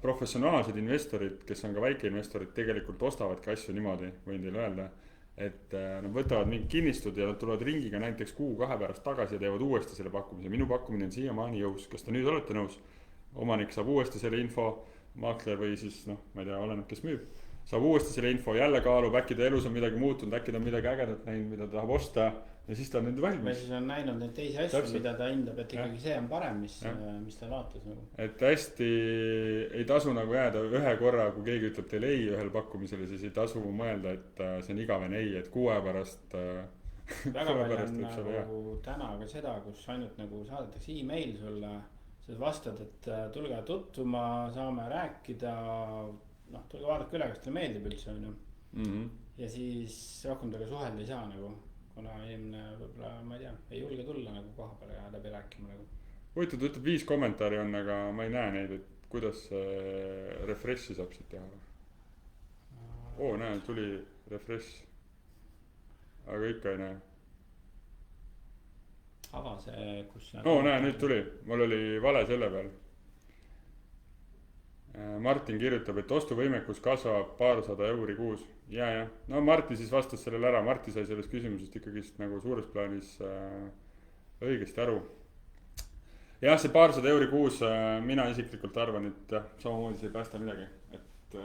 professionaalsed investorid, kes on ka väikeinvestorid, tegelikult ostavadki asju niimoodi, võin teile öelda. Et nad võtavad mingi kinnistud ja nad tulevad ringiga näiteks 1-2 pärast tagasi ja teevad uuesti selle pakkumise. Minu pakkumine on siiamaani jõus. Kas te nüüd olete nõus? Omanik saab uuesti selle info, maakler või siis, ma ei tea, oleneb, kes müüb. Saab uuesti selle info, jälle kaalub, äkki ta elus on midagi muutunud, äkki ta on midagi ägedat näinud, mida ta tahab osta ja siis ta on nüüd valmis. Või siis on näinud neid teisi asju, mida ta hindab, et ikkagi see on parem, mis ta vaatas nagu. Et hästi ei tasu nagu jääda ühe korra, kui keegi ütleb teile ei ühel pakkumisele, siis ei tasu mõelda, et see on igavene ei, et 6 pärast väga palju on nagu täna ka seda, kus ainult nagu saadetakse e-mail sulle, sa vastad, et tulge tutvuma, saame rääkida, tulge vaadake üle, kas teile meeldib üldse on ju. Ja siis rohkem taga suhelda ei saa nagu, kuna inimene võib-olla, ma ei tea, ei julge tulla nagu koha peale ja läbi rääkima nagu. Võitud, ütleb 5 kommentaari on, aga ma ei näe neid, et kuidas refreshi saab siit teha. Näe, tuli refresh. Aga ikka ei näe. Ava see, kus see... näe, nüüd tuli. Mul oli vale selle peal. Martin kirjutab, et ostuvõimekus kasvab paarsada euri kuus. Ja. No Marti siis vastas sellele ära. Marti sai sellest küsimusest ikkagist nagu suures plaanis õigesti aru. Jah, see paarsada euri kuus, mina isiklikult arvan, et samamoodi see ei päästa midagi. Et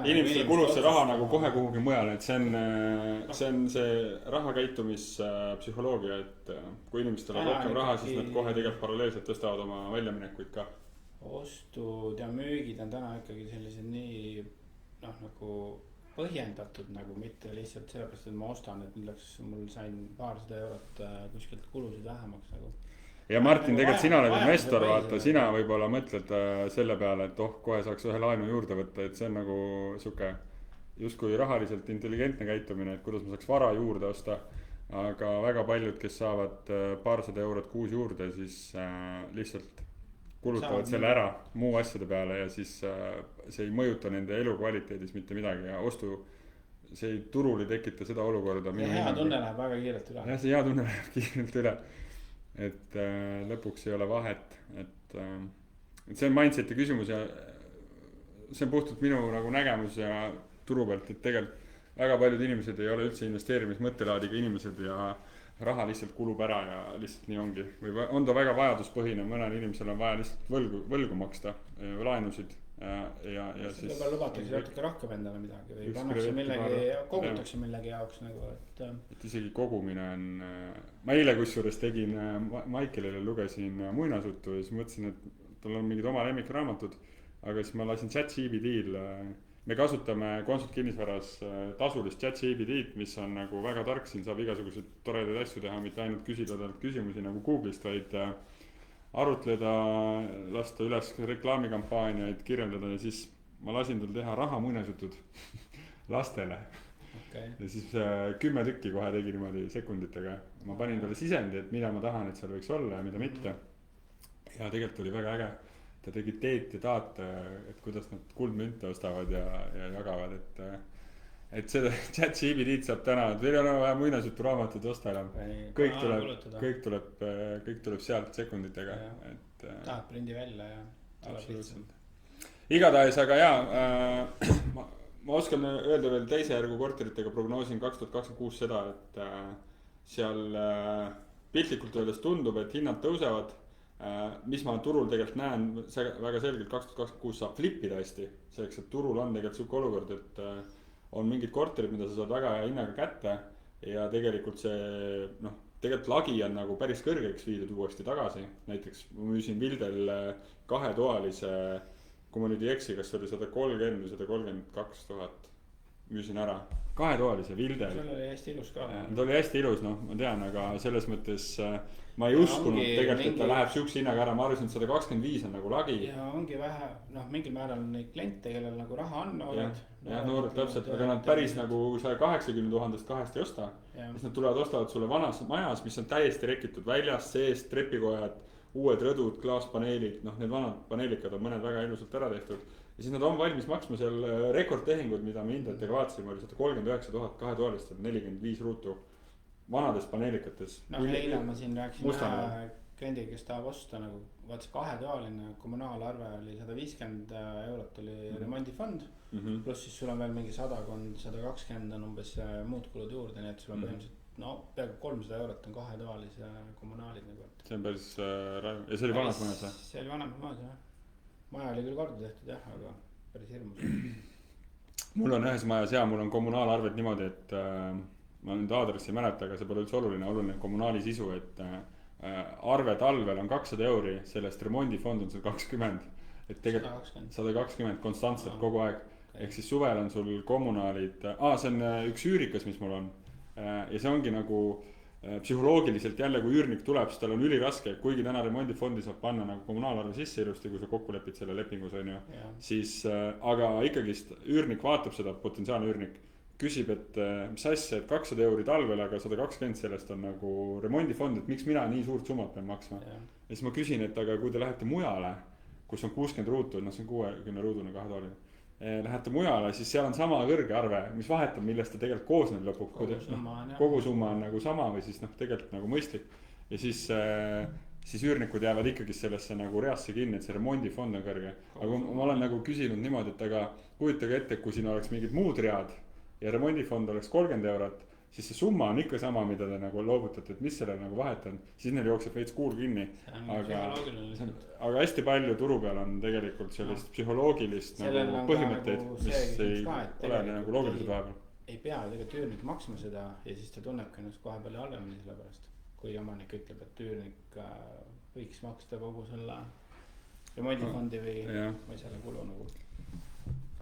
inimestel kulub see raha nagu kohe kuhugi mujale, et see on see rahakäitumispsühholoogia, et kui inimestel on rohkem raha, siis nad kohe tegelikult paralleelselt tõstavad oma väljaminekuid ka. Ostud ja müügid on täna ikkagi sellised nii nagu põhjendatud nagu mitte lihtsalt sellepärast, et ma ostan, et mul sain paarsada eurot kuskilt kulusid vähemaks nagu. ja Martin, Nagu tegelikult sina oled vajaduse investor, põhisena. vaata, sina võib-olla mõtled selle peale, et kohe saaks ühe laenu juurde võtta, et see on nagu sihuke justkui rahaliselt intelligentne käitumine, et kuidas ma saaks vara juurde osta. aga väga paljud, kes saavad paarsada eurot kuus juurde, siis lihtsalt kulutavad selle ära muu asjade peale ja siis see ei mõjuta nende elukvaliteedis mitte midagi ja see turul ei tekita seda olukorda. ja hea tunne läheb väga kiirelt üle. jah, see hea tunne läheb kiirelt üle. et lõpuks ei ole vahet, et see on mindset'i küsimus ja see on puhtalt minu nagu nägemus ja turu pealt, et tegelikult väga paljud inimesed ei ole üldse investeerimismõttelaadiga inimesed ja raha lihtsalt kulub ära ja lihtsalt nii ongi. või on ta väga vajaduspõhine, mõnel inimesel on vaja lihtsalt võlgu maksta, laenusid ja siis võib-olla lubatakse natuke rohkem endale midagi või pannakse millegi, kogutakse millegi jaoks nagu, et isegi kogumine on. ma eile kusjuures tegin Maikelile, lugesin muinasjuttu ja siis mõtlesin, et tal on mingid oma lemmikraamatud, aga siis ma lasin ChatGPT-l. me kasutame Consult kinnisvaras tasulist ChatGPT-d, mis on nagu väga tark, siin saab igasuguseid toredaid asju teha, mitte ainult küsida talt küsimusi nagu Google'ist, vaid arutleda, lasta üles reklaamikampaaniaid, kirjeldada ja siis ma lasin tal teha raha muinasjutud lastele. Okay. ja siis 10 tükki kohe tegi niimoodi sekunditega. ma panin talle sisendi, et mida ma tahan, et seal võiks olla ja mida mitte. ja tegelikult oli väga äge. ta tegi teed ja taat, et kuidas nad kuldmünte ostavad ja jagavad, et seda ChatGPT-d saab täna, teil ei ole vaja muinasjutu raamatut osta enam. kõik tuleb sealt sekunditega. tahad prindi välja ja absoluutselt. igatahes, aga jaa, ma oskan öelda veel teise järgu korteritega prognoosin 2026 seda, et seal piltlikult öeldes tundub, et hinnad tõusevad. Mis ma turul tegelikult näen väga selgelt 2026 saab flipida hästi. Selleks, et turul on tegelikult siuke olukord, et on mingid korterid, mida sa saad väga hea hinnaga kätte. Ja tegelikult see, tegelikult lagi on nagu päris kõrgeks viidud uuesti tagasi. Näiteks ma müüsin Vildel 2-toalise, kui ma nüüd ei eksi, kas oli 130 või 132 000 müüsin ära. 2-toalise Vildel. See oli hästi ilus ka. Ta oli hästi ilus, ma tean, aga selles mõttes ma ei uskunud tegelikult, et ta läheb siukse hinnaga ära. Ma arvasin, et 125 on nagu lagi. Ja ongi vähe, mingil määral neid kliente, kellel nagu raha on noored. jah, noored täpselt, aga nad päris nagu 180 000 kahest ei osta. Siis nad tulevad, ostavad sulle vanas majas, mis on täiesti rekitud väljast, seest, trepikojad, uued rõdud, klaaspaneelid. Need vanad paneelikad on mõned väga ilusalt ära tehtud. Ja siis nad on valmis maksma seal rekordtehingud, mida me hindajatega vaatasime, oli 139 000 2-toalist, 45 ruutu vanades paneelikates. Eile ma siin rääkisin kliendiga, kes tahab osta nagu, vaatas 2-toaline kommunaalarve oli 150 eurot oli remondifond. Pluss siis sul on veel mingi 100-120 on umbes muud kulud juurde, nii et sul on põhimõtteliselt peaaegu 300 eurot on 2-toalise kommunaalid nagu. See on päris raju. Ja see oli vanas majas või? See oli vanas majas jah. Maja oli küll korda tehtud jah, aga päris hirmus. Mul on ühes majas mul on kommunaalarved niimoodi, et ma nüüd aadressi ei mäleta, aga see pole üldse oluline kommunaali sisu, et arve talvel on 200 euri, sellest remondifond on sul 20. Et tegelikult 120 konstantselt kogu aeg. Ehk siis suvel on sul kommunaalid, see on üks üürikes, mis mul on. Ja see ongi nagu psühholoogiliselt jälle, kui üürnik tuleb, siis tal on üliraske, kuigi täna remondifondi saab panna nagu kommunaalarve sisse ilusti, kui sa kokku lepid selle lepingus on ju. Siis, aga ikkagist üürnik vaatab seda, potentsiaalne üürnik küsib, et mis asja, et 200 euri talvel, aga 120 sellest on nagu remondifond, et miks mina nii suurt summat pean maksma. Ja siis ma küsin, et aga kui te lähete mujale, kus on 60 ruutu, see on 60 ruudune 2-toaline. Lähete mujale, siis seal on sama kõrge arve, mis vahetab, millest ta tegelikult koosneb lõpuks. Kogu summa on nagu sama või siis tegelikult nagu mõistlik. Ja siis üürnikud jäävad ikkagi sellesse nagu reasse kinni, et see remondifond on kõrge. Aga ma olen nagu küsinud niimoodi, et aga kujutage ette, kui siin oleks mingid muud read ja remondifond oleks 30 eurot, siis see summa on ikka sama, mida te nagu loovutate, et mis selle nagu vahet on. Siis neil jookseb veits kuul kinni. Aga hästi palju turu peal on tegelikult sellist psühholoogilist nagu põhimõtteid, mis ei ole nagu loogilised vahepeal. Ei pea tegelikult üürnik maksma seda ja siis ta tunnebki ennast kohe palju halvemini selle pärast. Kui omanik ütleb, et üürnik võiks maksta kogu selle remondifondi või selle kulu nagu.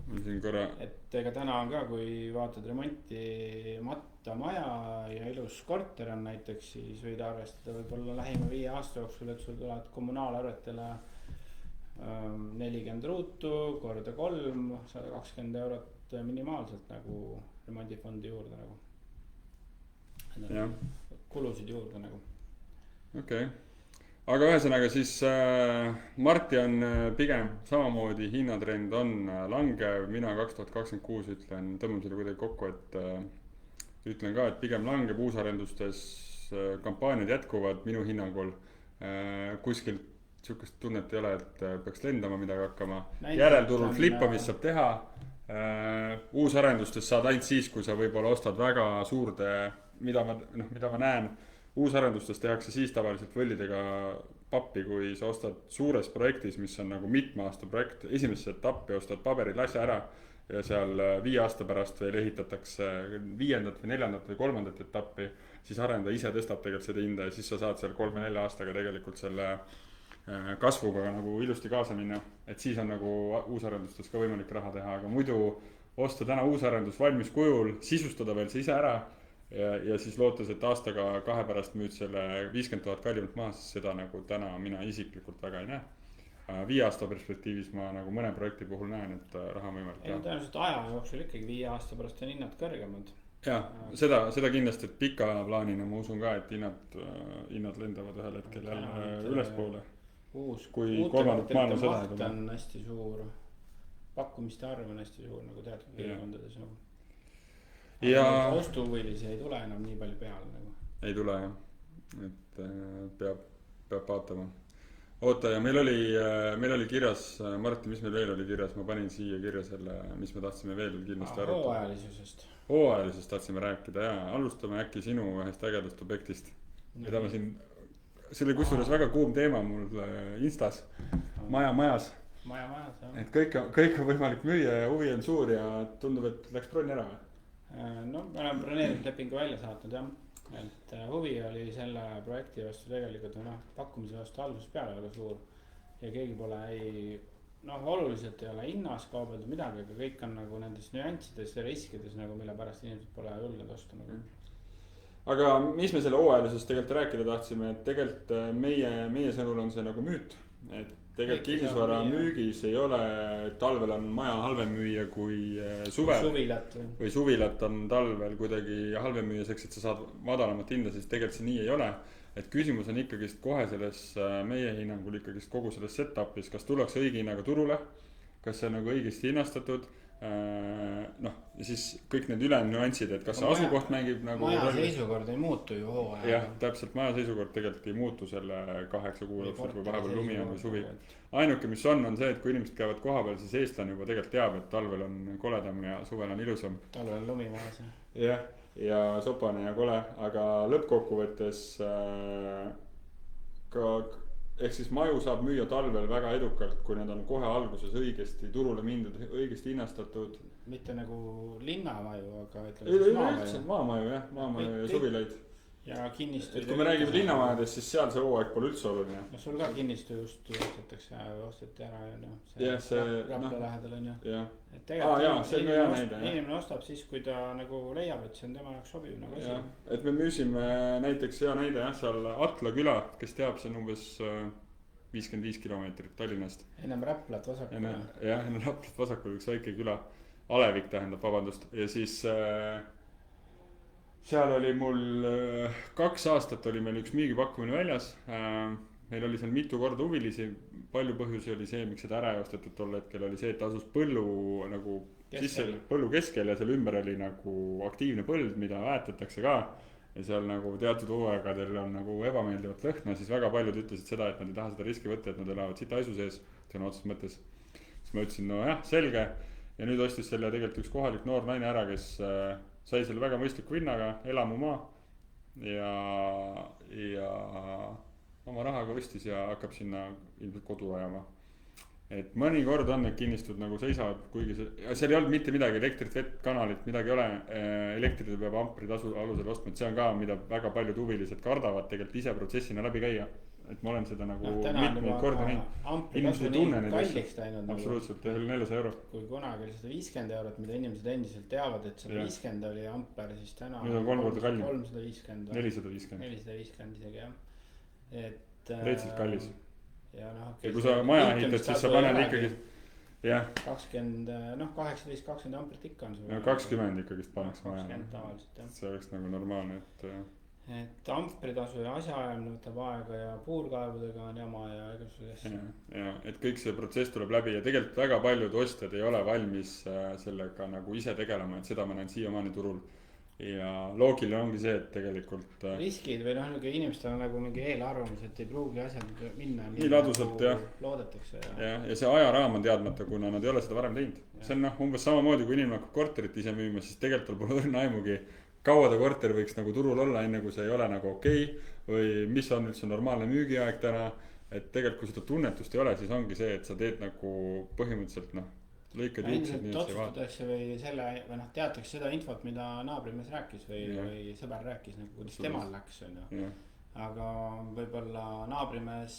siin korra. et ega täna on ka, kui vaatad remonti matta maja ja ilus korter on näiteks, siis võid arvestada võib-olla lähima 5 aasta jooksul, et sul tulevad kommunaalarvetele 40 ruutu korda 3, 120 eurot minimaalselt nagu remondifondi juurde nagu. Kulusid juurde nagu. Okei. Aga ühesõnaga siis Marti on pigem samamoodi, hinnatrend on langev, mina 2026 ütlen, tõmbame selle kuidagi kokku, et ütlen ka, et pigem langeb uusarendustes, kampaaniad jätkuvad minu hinnangul, kuskilt sihukest tunnet ei ole, et peaks lendama midagi hakkama, järelturul flippamist saab teha, uusarendustes saad ainult siis, kui sa võib-olla ostad väga suurde, mida ma näen, uusarendustes tehakse siis tavaliselt võllidega pappi, kui sa ostad suures projektis, mis on nagu mitme aasta projekt, esimesse etappi ostad paberid asja ära ja seal 5 aasta pärast veel ehitatakse 5. või 4. või 3. etappi, siis arendaja ise tõstab tegelikult seda hinda ja siis sa saad seal 3-4 aastaga tegelikult selle kasvuga nagu ilusti kaasa minna, et siis on nagu uusarendustes ka võimalik raha teha, aga muidu osta täna uusarendus valmis kujul, sisustada veel see ise ära ja siis lootes, et aastaga 2 pärast müüd selle 50 000 kallimalt maha, siis seda nagu täna mina isiklikult väga ei näe. 5 aasta perspektiivis ma nagu mõne projekti puhul näen, et raha on võimalik teha. Tõenäoliselt aja jooksul ikkagi 5 aasta pärast on hinnad kõrgemad. Jah, seda kindlasti, et pika plaanina ma usun ka, et hinnad lendavad ühel hetkel jälle ülespoole. Kui kolmandat maailmasõda ei tule. On hästi suur, pakkumiste arv on hästi suur nagu teatud piirkondades nagu. Ja ostuhuvilisi ei tule enam nii palju peale nagu. Ei tule jah, et peab vaatama. Oota, ja meil oli kirjas, Martin, mis meil veel oli kirjas, ma panin siia kirja selle, mis me tahtsime veel kindlasti hooajalisusest. Hooajalisest tahtsime rääkida ja alustame äkki sinu ühest ägedast objektist, mida ma siin, see oli kusjuures väga kuum teema mul Instas, majas. Et kõik on võimalik müüa ja huvi on suur ja tundub, et läks bronn ära või? No me oleme broneerinud lepingu välja saatnud jah, et huvi oli selle projekti vastu tegelikult pakkumise vastu algusest peale väga suur ja keegi pole oluliselt ei ole hinnas kaubelda midagi, aga kõik on nagu nendes nüanssides ja riskides nagu, mille pärast inimesed pole julgenud osta nagu. Aga mis me selle hooajalisest tegelikult rääkida tahtsime, et tegelikult meie sõnul on see nagu müüt, et tegelikult kinnisvara müügis ei ole, talvel on maja halvem müüa kui suvel või suvilat on talvel kuidagi halvem müüa, seks et sa saad madalamat hinda, siis tegelikult see nii ei ole. Et küsimus on ikkagist kohe selles meie hinnangul ikkagist kogu selles setupis, kas tullakse õige hinnaga turule, kas see on nagu õigesti hinnastatud, ja siis kõik need ülejäänud nüansid, et kas see asukoht mängib nagu maja seisukord ei muutu ju hooajaga. Jah, täpselt, maja seisukord tegelikult ei muutu selle 8 kuu jooksul, kui vahepeal lumi on või suvi. Ainuke, mis on see, et kui inimesed käivad kohapeal, siis eestlane juba tegelikult teab, et talvel on koledam ja suvel on ilusam. Talvel on lumi maas. Jah, ja sopane ja kole, aga lõppkokkuvõttes ehk siis maju saab müüa talvel väga edukalt, kui need on kohe alguses õigesti turule mindud, õigesti hinnastatud. Mitte nagu linnamaju, aga ütleme maamaju jah, maamaju ja suvilaid. Ja kinnistu. Et kui me räägime linnamajadest, siis seal see hooaeg pole üldse oluline. No sul ka kinnistu just ostetakse ja osteti ära ja see Rapla lähedal on ju. Jah. Et tegelikult inimene ostab siis, kui ta nagu leiab, et see on tema jaoks sobiv nagu asi. Et me müüsime näiteks hea näide jah, seal Atla küla, kes teab, see on umbes 55 kilomeetrit Tallinnast. Ennem Raplat vasakul. Jah, ennem Raplat vasakul üks väike küla. Alevik tähendab, vabandust. Ja siis seal oli mul 2 aastat oli meil üks müügipakkumine väljas. Meil oli seal mitu korda huvilisi. Palju põhjusi oli see, miks seda ära ei ostetud tol hetkel, oli see, et asus põllu nagu põllu keskel ja seal ümber oli nagu aktiivne põld, mida väetatakse ka. Ja seal nagu teatud hooaegadel on nagu ebameeldivat lõhna, siis väga paljud ütlesid seda, et nad ei taha seda riski võtta, et nad elavad sita haisu sees, sõna otseses mõttes. Siis ma ütlesin, no jah, selge. Ja nüüd ostis selle tegelikult üks kohalik noor naine ära, kes sai selle väga mõistliku hinnaga, elamumaa ja oma rahaga ostis ja hakkab sinna ilmselt kodu rajama. Et mõnikord on need kinnistud nagu seisavad, kuigi seal ei olnud mitte midagi, elektrit, vett, kanalit, midagi ei ole, elektrit peab ampri tasu alusel ostma, et see on ka, mida väga paljud huvilised kardavad tegelikult ise protsessina läbi käia. et ma olen seda nagu mitmeid korda näinud. Inimesed ei tunne neid asju. Absoluutselt, üle 400 €. Kui kunagi oli 150 €, mida inimesed endiselt teavad, et 150 oli amper, siis täna nüüd on 3 korda kallim. 350. 450 isegi jah. Et reetselt kallis. ja noh, ja kui sa maja ehitad, siis sa paned ikkagi jah 20, 18-20 amprit ikka on no 20 ikkagist pannakse maja. Tavaliselt jah. See oleks nagu normaalne, et ampritasu ja asjaajamine võtab aega ja puurkaevudega on jama ja igasugused. ja et kõik see protsess tuleb läbi ja tegelikult väga paljud ostjad ei ole valmis sellega nagu ise tegelema, et seda ma näen siiamaani turul. Ja loogiline ongi see, et tegelikult riskid või noh, inimestel on nagu mingi eelarvamus, et ei pruugi asjad minna nii ladusalt nagu loodetakse ja see ajaraam on teadmata, kuna nad ei ole seda varem teinud. See on noh, umbes samamoodi, kui inimene hakkab korterit ise müüma, siis tegelikult tal pole õrna aimugi, kaua ta korter võiks nagu turul olla, enne kui see ei ole nagu okei või mis on üldse normaalne müügiaeg täna. Et tegelikult kui seda tunnetust ei ole, siis ongi see, et sa teed nagu põhimõtteliselt noh, lõikad juuksed nii, et see otsustatakse või noh, teatakse seda infot, mida naabrimees rääkis või sõber rääkis nagu, kuidas temal läks on ju. Aga võib-olla naabrimees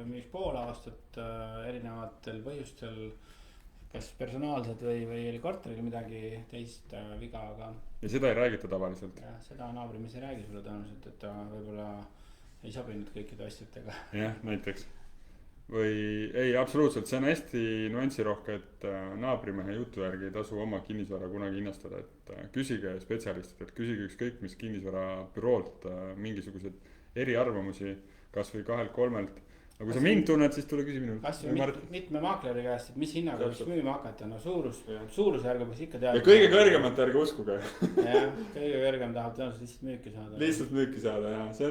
müüs pool aastat erinevatel põhjustel, kas personaalsed või oli korteriga midagi teist viga, aga ja seda ei räägita tavaliselt. jah, seda naabrimees ei räägi sulle tõenäoliselt, et ta võib-olla ei sobinud kõikide asjadega. jah, näiteks või ei, absoluutselt, see on hästi nüansirohke, et naabrimehe jutu järgi ei tasu oma kinnisvara kunagi hinnastada, et küsige spetsialistid, et küsige ükskõik mis kinnisvarabüroolt mingisuguseid eriarvamusi, kas või 2-3. aga kui sa mind tunned, siis tule küsi minult. kas või mitme maakleri käest, et mis hinnaga võiks müüma hakata, no suurusjärgu peaks ikka teada. ja kõige kõrgemat ärge uskuge. jah, kõige kõrgem tahab tõenäoliselt lihtsalt müüki saada. lihtsalt müüki saada ja see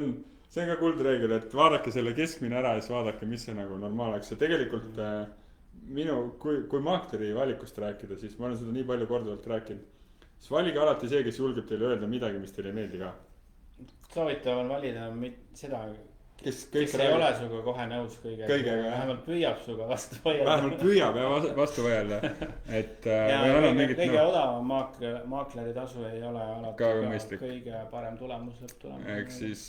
on ka kuldreegel, et vaadake selle keskmine ära ja siis vaadake, mis see nagu normaalaks ja tegelikult kui maakleri valikust rääkida, siis ma olen seda nii palju korduvalt rääkinud, siis valige alati see, kes julgeb teile öelda midagi, mis teile ei meeldi ka. Soovitav on valida seda, kes ei ole suga kohe nõus kõigega, vähemalt püüab suga vastu vaielda. vähemalt püüab ja vastu vaielda, et kõige odavam maakleri tasu ei ole alati kõige parem tulemus lõpptulemus. eks siis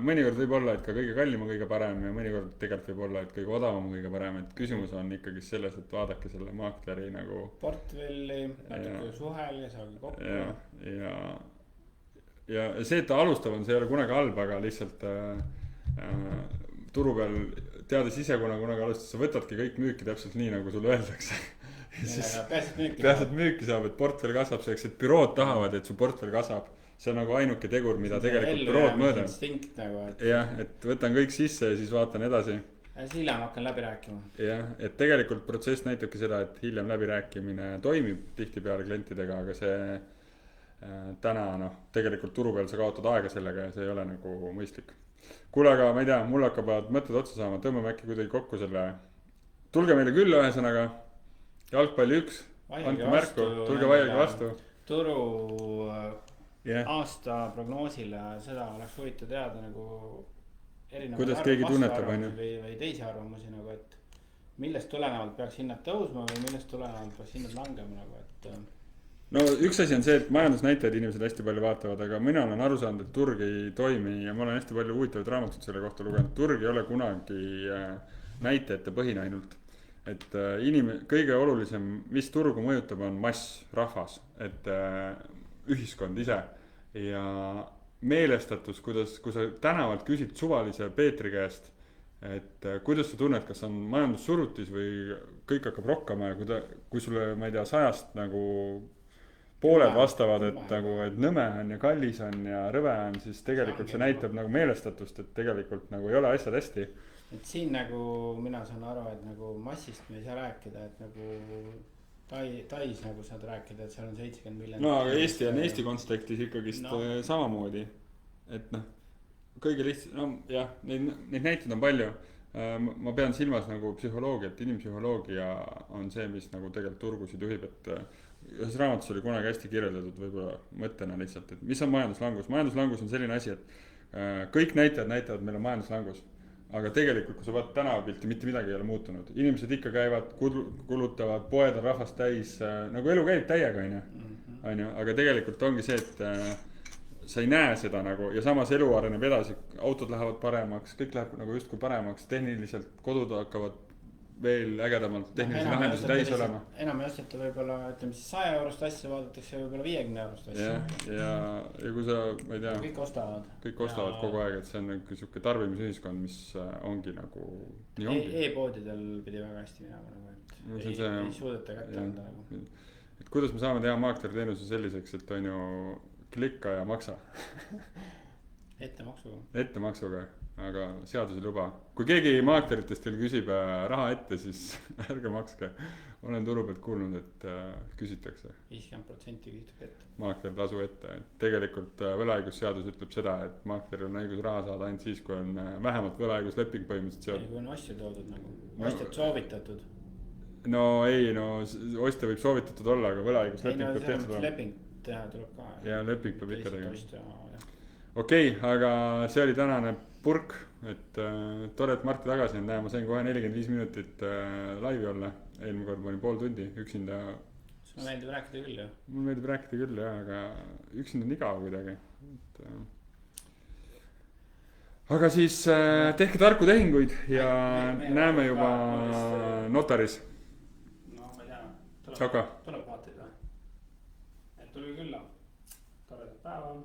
mõnikord võib olla, et ka kõige kallim on kõige parem ja mõnikord tegelikult võib olla, et kõige odavam on kõige parem, et küsimus on ikkagi selles, et vaadake selle maakleri nagu portfelli, natuke suhel ja saage kokku. ja see, et ta alustav on, see ei ole kunagi halb, aga lihtsalt turu peal teades ise, kuna kunagi alustas, sa võtadki kõik müüki täpselt nii, nagu sulle öeldakse. peaasjalt müüki saab, et portfell kasvab selleks, et bürood tahavad, et su portfell kasvab. See on nagu ainuke tegur, mida tegelikult bürood mõõdab. jah, et võtan kõik sisse ja siis vaatan edasi. ja siis hiljem hakkan läbi rääkima. jah, et tegelikult protsess näitabki seda, et hiljem läbirääkimine toimib tihtipeale klientidega, aga see täna noh, tegelikult turu peal sa kaotad aega sellega ja see ei ole nagu mõistlik. Kuule, aga ma ei tea, mul hakkavad mõtted otsa saama, tõmbame äkki kuidagi kokku selle. Tulge meile külla ühesõnaga, jalgpalli 1, andke märku, tulge vaielge vastu. Turu aasta prognoosile, seda oleks huvitav teada nagu kuidas keegi tunnetab või teisi arvamusi nagu, et millest tulenevalt peaks hinnad tõusma või millest tulenevalt peaks hinnad langema nagu, et no üks asi on see, et majandusnäitajad inimesed hästi palju vaatavad, aga mina olen aru saanud, et turg ei toimi ja ma olen hästi palju huvitavaid raamatuid selle kohta lugenud. Turg ei ole kunagi näitajate põhine ainult. Et kõige olulisem, mis turgu mõjutab, on mass, rahvas, et ühiskond ise ja meelestatus, kui sa tänavalt küsid suvalise Peetri käest, et kuidas sa tunned, kas on majandussurutis või kõik hakkab rokkama ja kui sulle, ma ei tea, 100 nagu pooled vastavad, et nagu, et nõme on ja kallis on ja rõve on, siis tegelikult see näitab nagu meelestatust, et tegelikult nagu ei ole asjad hästi. Et siin nagu mina saan aru, et nagu massist me ei saa rääkida, et nagu Tais nagu saad rääkida, et seal on 70 miljonit. No aga Eesti on Eesti kontekstis ikkagist samamoodi, et noh, kõige lihtsam, no jah, neid näiteid on palju. Ma pean silmas nagu psühholoogiat, inimpsühholoogia on see, mis nagu tegelikult turgusid juhib, et ühes raamatus oli kunagi hästi kirjeldatud võib-olla mõttena lihtsalt, et mis on majanduslangus. Majanduslangus on selline asi, et kõik näitavad meil on majanduslangus, aga tegelikult, kui sa vaatad tänavapilti, mitte midagi ei ole muutunud. Inimesed ikka käivad, kulutavad, poed on rahvast täis, nagu elu käib täiega, on ju, aga tegelikult ongi see, et sa ei näe seda nagu ja samas elu areneb edasi, autod lähevad paremaks, kõik läheb nagu justkui paremaks, tehniliselt kodud hakkavad veel ägedamalt tehnilisi lahendusi täis olema. enam ei osteta võib-olla, ütleme siis 100 eurost asja, vaadatakse võib-olla 50 eurost asja. ja kui sa, ma ei tea. Kõik ostavad kogu aeg, et see on nagu sihuke tarbimisühiskond, mis ongi nagu, nii ongi. E-poodidel pidi väga hästi minema nagu, et no, ei suudeta kätte anda nagu. Et kuidas me saame teha maakleri teenuse selliseks, et on ju klikka ja maksa ettemaksuga, aga seadus ei luba. Kui keegi maakleritest teil küsib raha ette, siis ärge makske. Olen turu pealt kuulnud, et küsitakse. 50% küsitakse ette. Maakler tasu ette. Tegelikult võlaõigusseadus ütleb seda, et maakleril on õigus raha saada ainult siis, kui on vähemalt võlaõigusleping põhimõtteliselt seotud. Kui on ostja toodud nagu, ostjad soovitatud. No ei, ostja võib soovitatud olla, aga võlaõigusleping peab tehtud olema. Leping teha tuleb ka. Ja leping peab ikka tegema. Okei, aga see oli tänane purk, et tore, et Marti tagasi on, ma sain kohe 45 minutit laivi olla. Eelmine kord ma olin pool tundi üksinda. Sulle meeldib rääkida küll, jah? Mul meeldib rääkida küll, jah, aga üksinda on igav kuidagi. Aga siis tehke tarku tehinguid ja näeme juba notaris. No ma ei tea. Tšauka. Tuleb vaatida. Et tuli külla. Toredat päeva.